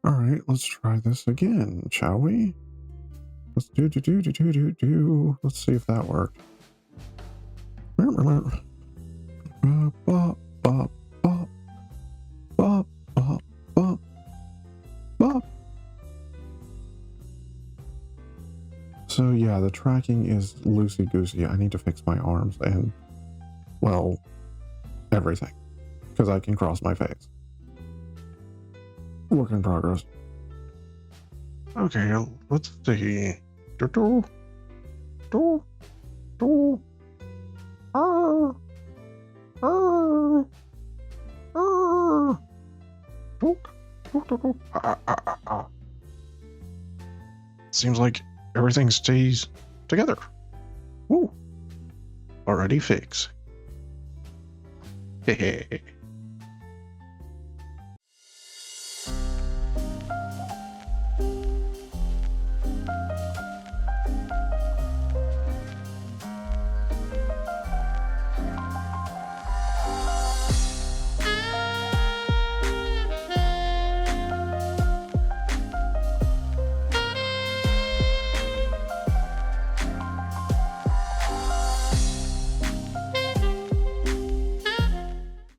All right, let's try this again, shall we? Let's do. Let's see if that worked. So yeah, the tracking is loosey-goosey. I need to fix my arms and, well, everything. Because I can cross my face. Work in progress. Okay, let's see. Seems like everything stays together. Woo! Already fixed. Hehe.